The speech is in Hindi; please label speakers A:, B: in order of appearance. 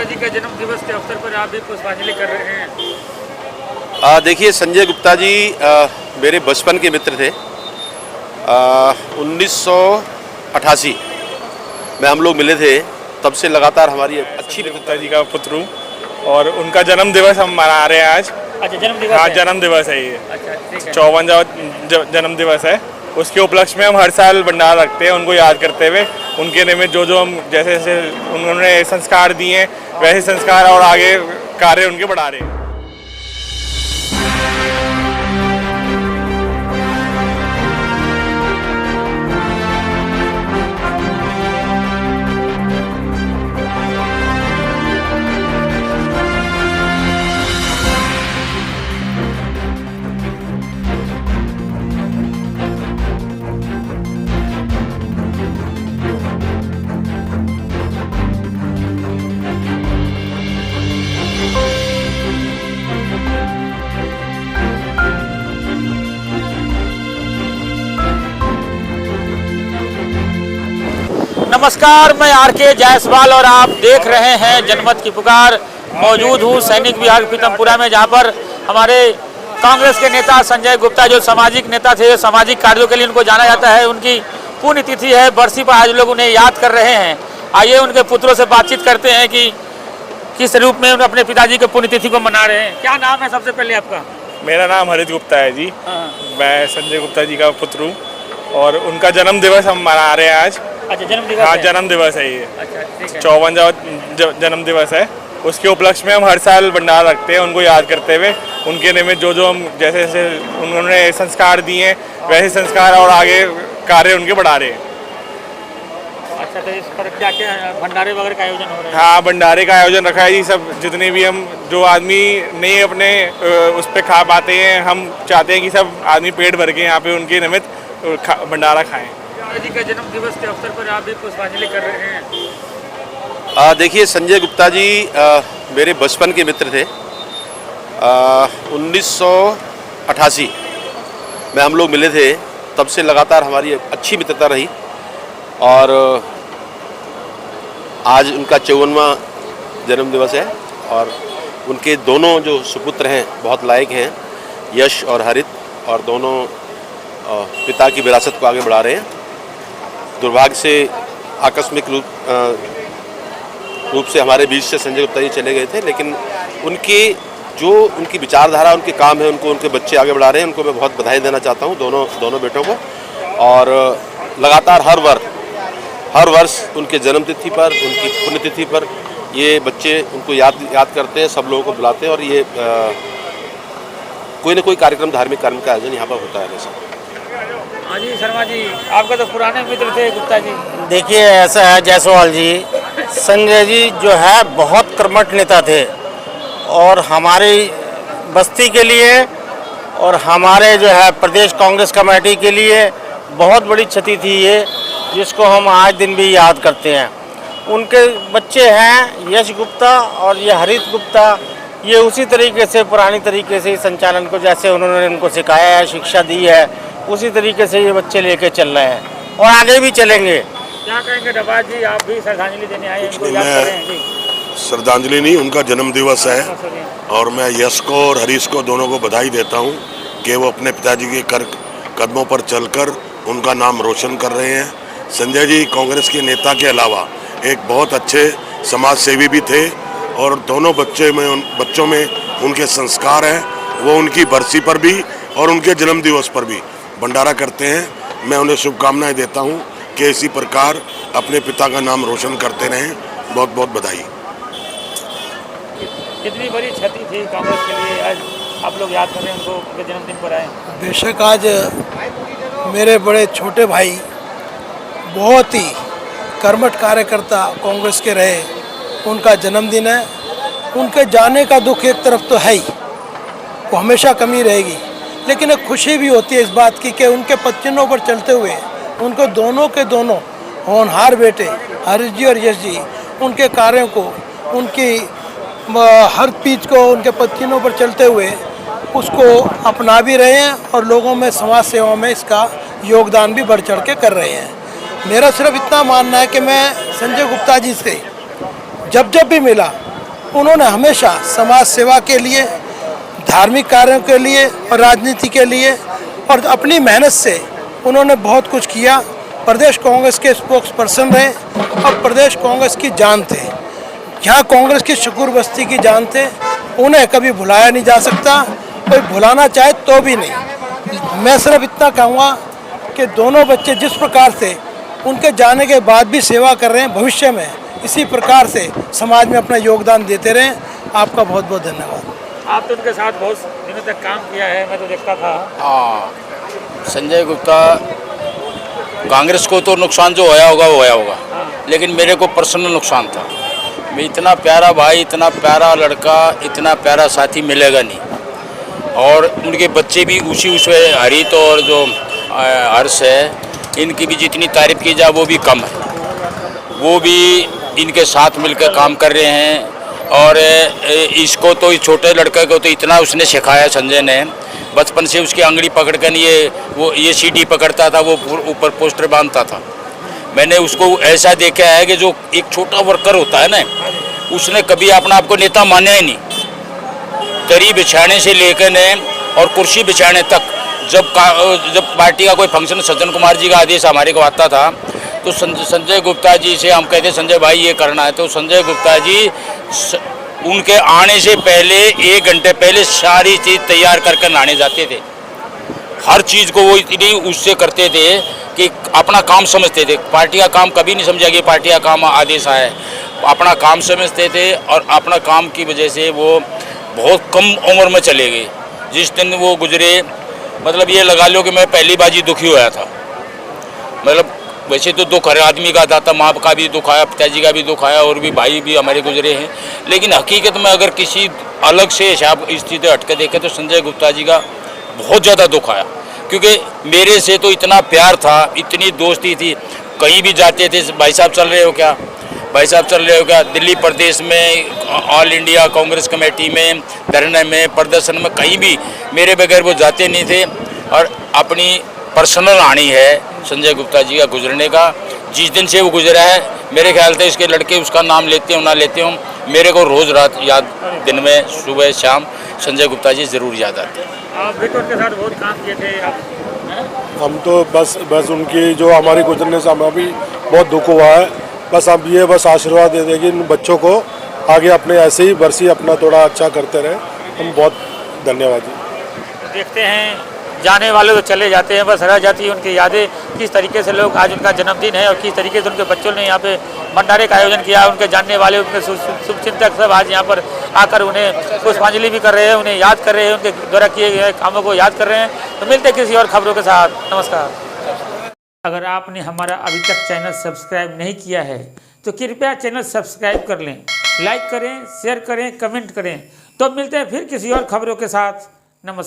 A: जी का जन्म दिवस के अवसर पर आप भी पुष्पांजलि कर रहे हैं।
B: देखिए, संजय गुप्ता जी मेरे बचपन के मित्र थे। 1988 में हम लोग मिले थे, तब से लगातार हमारी अच्छी
C: गुप्ता जी का पुत्र हूँ और उनका जन्म दिवस हम मना रहे हैं आज।
A: अच्छा, जन्म दिवस
C: हाँ,
A: है।
C: जन्म दिवस है ये।
A: अच्छा, ठीक है।
C: 54वां जन्म दिवस है। उसके उपलक्ष्य में हम हर साल भंडारा रखते हैं, उनको याद करते हुए। उनके निमित्त जो हम जैसे जैसे उन्होंने संस्कार दिए हैं, वैसे संस्कार और आगे कार्य उनके बढ़ा रहे हैं।
A: नमस्कार, मैं आर.के. जायसवाल और आप देख रहे हैं जनमत की पुकार। मौजूद हूँ सैनिक विहार पीतमपुरा में, जहाँ पर हमारे कांग्रेस के नेता संजय गुप्ता, जो सामाजिक नेता थे, सामाजिक कार्यों के लिए उनको जाना जाता है, उनकी पुण्यतिथि है, बरसी पर आज लोग उन्हें याद कर रहे हैं। आइए उनके पुत्रों से बातचीत करते हैं कि किस रूप में अपने पिताजी की पुण्यतिथि को मना रहे हैं। क्या नाम है सबसे पहले आपका?
C: मेरा नाम हरित गुप्ता है जी। मैं संजय गुप्ता जी का पुत्र हूँ और उनका जन्म दिवस हम मना रहे हैं आज।
A: अच्छा, जन्म दिवस
C: हाँ,
A: है।
C: जन्म दिवस है ये।
A: अच्छा, ठीक है।
C: 54वां जन्म दिवस है। उसके उपलक्ष्य में हम हर साल भंडारा रखते हैं, उनको याद करते हुए। उनके निमित्त जो हम जैसे जैसे उन्होंने संस्कार दिए हैं, वैसे संस्कार और आगे कार्य उनके बढ़ा रहे हैं।
A: अच्छा, तो इस पर क्या क्या भंडारे वगैरह का आयोजन हो रहा है?
C: हाँ, भंडारे का आयोजन रखा है जी। सब जितने भी हम जो आदमी नहीं अपने उस पर खा पाते हैं, हम चाहते हैं कि सब आदमी पेट भर के यहाँ पे उनके निमित्त भंडारा खाएं।
A: जी का जन्म दिवस के अवसर पर आप भी पुष्पांजलि कर रहे हैं।
B: देखिए, संजय गुप्ता जी मेरे बचपन के मित्र थे। 1988 में हम लोग मिले थे, तब से लगातार हमारी अच्छी मित्रता रही। और आज उनका 54वां जन्म दिवस है और उनके दोनों जो सुपुत्र हैं बहुत लायक हैं, यश और हरित, और दोनों पिता की विरासत को आगे बढ़ा रहे हैं। दुर्भाग्य से आकस्मिक रूप से हमारे बीच से संजय गुप्ता जी चले गए थे, लेकिन उनकी विचारधारा, उनके काम है, उनको उनके बच्चे आगे बढ़ा रहे हैं। उनको मैं बहुत बधाई देना चाहता हूँ, दोनों बेटों को। और लगातार हर वर्ष उनके जन्मतिथि पर, उनकी पुण्यतिथि पर ये बच्चे उनको याद करते हैं, सब लोगों को बुलाते हैं और ये कोई ना कोई कार्यक्रम, धार्मिक कार्यक्रम का आयोजन यहाँ पर होता है हमेशा।
A: हाँ जी, शर्मा जी, आपके तो पुराने मित्र थे गुप्ता जी।
D: देखिए, ऐसा है जायसवाल जी, संजय जी जो है बहुत कर्मठ नेता थे और हमारी बस्ती के लिए और हमारे जो है प्रदेश कांग्रेस कमेटी के लिए बहुत बड़ी क्षति थी ये, जिसको हम आज दिन भी याद करते हैं। उनके बच्चे हैं यश गुप्ता और ये हरित गुप्ता, ये उसी तरीके से, पुरानी तरीके से संचालन को जैसे उन्होंने उनको सिखाया है, शिक्षा दी है, उसी तरीके से ये बच्चे लेके चल रहे हैं और आगे भी चलेंगे।
A: क्या कहेंगे डबाज जी, आप भी श्रद्धांजलि देने आए हैं, इनको याद कर रहे हैं जी?
E: श्रद्धांजलि नहीं, उनका जन्म दिवस है और मैं यश को और हरीश को दोनों को बधाई देता हूं कि वो अपने पिताजी के कदमों पर चलकर उनका नाम रोशन कर रहे हैं। संजय जी कांग्रेस के नेता के अलावा एक बहुत अच्छे समाज सेवी भी थे और दोनों बच्चों में उनके संस्कार हैं। वो उनकी बरसी पर भी और उनके जन्म दिवस पर भी भंडारा करते हैं। मैं उन्हें शुभकामनाएं देता हूं कि इसी प्रकार अपने पिता का नाम रोशन करते रहें। बहुत बहुत बधाई।
A: कितनी बड़ी क्षति थी कांग्रेस के लिए, आज आप लोग याद कर रहे हैं उनको, उनके जन्मदिन पर आए।
F: बेशक आज मेरे बड़े छोटे भाई बहुत ही कर्मठ कार्यकर्ता कांग्रेस के रहे, उनका जन्मदिन है। उनके जाने का दुख एक तरफ तो है ही, वो हमेशा कमी रहेगी, लेकिन एक खुशी भी होती है इस बात की कि उनके पच्चीनों पर चलते हुए उनको दोनों के दोनों होनहार बेटे हरीश जी और यश जी उनके कार्यों को, उनकी हर चीज़ को उनके पच्चीनों पर चलते हुए उसको अपना भी रहे हैं और लोगों में समाज सेवा में इसका योगदान भी बढ़ चढ़ के कर रहे हैं। मेरा सिर्फ इतना मानना है कि मैं संजय गुप्ता जी से जब भी मिला उन्होंने हमेशा समाज सेवा के लिए, धार्मिक कार्यों के लिए और राजनीति के लिए और अपनी मेहनत से उन्होंने बहुत कुछ किया। प्रदेश कांग्रेस के स्पोक्स पर्सन रहे और प्रदेश कांग्रेस की जान थे। यहाँ कांग्रेस की शकूर बस्ती की जान थे। उन्हें कभी भुलाया नहीं जा सकता, कोई भुलाना चाहे तो भी नहीं। मैं सिर्फ इतना कहूँगा कि दोनों बच्चे जिस प्रकार से उनके जाने के बाद भी सेवा कर रहे हैं, भविष्य में इसी प्रकार से समाज में अपना योगदान देते रहें। आपका बहुत बहुत धन्यवाद।
A: आप तो उनके साथ बहुत दिनों तक काम किया है, मैं तो देखता था।
G: हाँ, संजय गुप्ता, कांग्रेस को तो नुकसान जो होया होगा वो होया होगा, लेकिन मेरे को पर्सनल नुकसान था। मैं इतना प्यारा भाई, इतना प्यारा लड़का, इतना प्यारा साथी मिलेगा नहीं। और उनके बच्चे भी उसी हरित और जो हर्ष है, इनकी भी जितनी तारीफ की जाए वो भी कम है। वो भी इनके साथ मिलकर काम कर रहे हैं। और इसको तो, इस छोटे लड़के को तो इतना उसने सिखाया संजय ने, बचपन से उसकी अंगड़ी पकड़ कर ये सीढ़ी पकड़ता था, वो ऊपर पोस्टर बांधता था। मैंने उसको ऐसा देखा है कि जो एक छोटा वर्कर होता है ना, उसने कभी अपना आपको नेता माना ही नहीं। दरी बिछाने से लेकर ने और कुर्सी बिछाने तक, जब पार्टी का कोई फंक्शन सज्जन कुमार जी का आदेश हमारे को आता था तो संजय गुप्ता जी से हम कहते संजय भाई ये करना है, तो संजय गुप्ता जी उनके आने से पहले 1 घंटे पहले सारी चीज़ तैयार करके नहाने जाते थे। हर चीज़ को वो इतनी उससे करते थे कि अपना काम समझते थे। पार्टी का काम कभी नहीं समझा कि पार्टी का काम आदेश आया है। अपना काम समझते थे और अपना काम की वजह से वो बहुत कम उम्र में चले गए। जिस दिन वो गुजरे, मतलब ये लगा लो कि मैं पहली बाजी दुखी हुआ था। मतलब वैसे तो दुख हर आदमी का आता, माँ का भी दुख आया, पिताजी का भी दुख आया, और भी भाई भी हमारे गुजरे हैं। लेकिन हकीकत में अगर किसी अलग से हिसाब स्थिति हट के देखें तो संजय गुप्ता जी का बहुत ज़्यादा दुख आया, क्योंकि मेरे से तो इतना प्यार था, इतनी दोस्ती थी। कहीं भी जाते थे, भाई साहब चल रहे हो क्या, भाई साहब चल रहे हो क्या, दिल्ली प्रदेश में, ऑल इंडिया कांग्रेस कमेटी में, धरने में, प्रदर्शन में, कहीं भी मेरे बगैर वो जाते नहीं थे। और अपनी पर्सनल हानि है संजय गुप्ता जी का गुजरने का। जिस दिन से वो गुजरा है, मेरे ख्याल से इसके लड़के उसका नाम लेते हो ना लेते हो, मेरे को रोज़ रात याद, दिन में सुबह शाम संजय गुप्ता जी ज़रूर याद आते हैं।
A: आप भी तो उनके साथ बहुत काम किए थे आप?
H: हम तो बस उनकी जो हमारी गुजरने से हमें भी बहुत दुख हुआ है। बस अब ये बस आशीर्वाद दे देंगे इन बच्चों को, आगे अपने ऐसे ही बरसी अपना थोड़ा अच्छा करते रहे। हम बहुत धन्यवाद जी।
A: देखते हैं जाने वाले तो चले जाते हैं, बस रह जाती है उनकी यादें। किस तरीके से लोग, आज उनका जन्मदिन है और किस तरीके से उनके बच्चों ने यहाँ पे भंडारे का आयोजन किया। उनके जानने वाले, उनके शुभचिंतक सब आज यहाँ पर आकर उन्हें पुष्पांजलि भी कर रहे हैं, उन्हें याद कर रहे हैं, उनके द्वारा किए गए कामों को याद कर रहे हैं। तो मिलते हैं किसी और खबरों के साथ। नमस्कार। अगर आपने हमारा अभी तक चैनल सब्सक्राइब नहीं किया है तो कृपया चैनल सब्सक्राइब कर लें, लाइक करें, शेयर करें, कमेंट करें। तो मिलते हैं फिर किसी और खबरों के साथ। नमस्कार।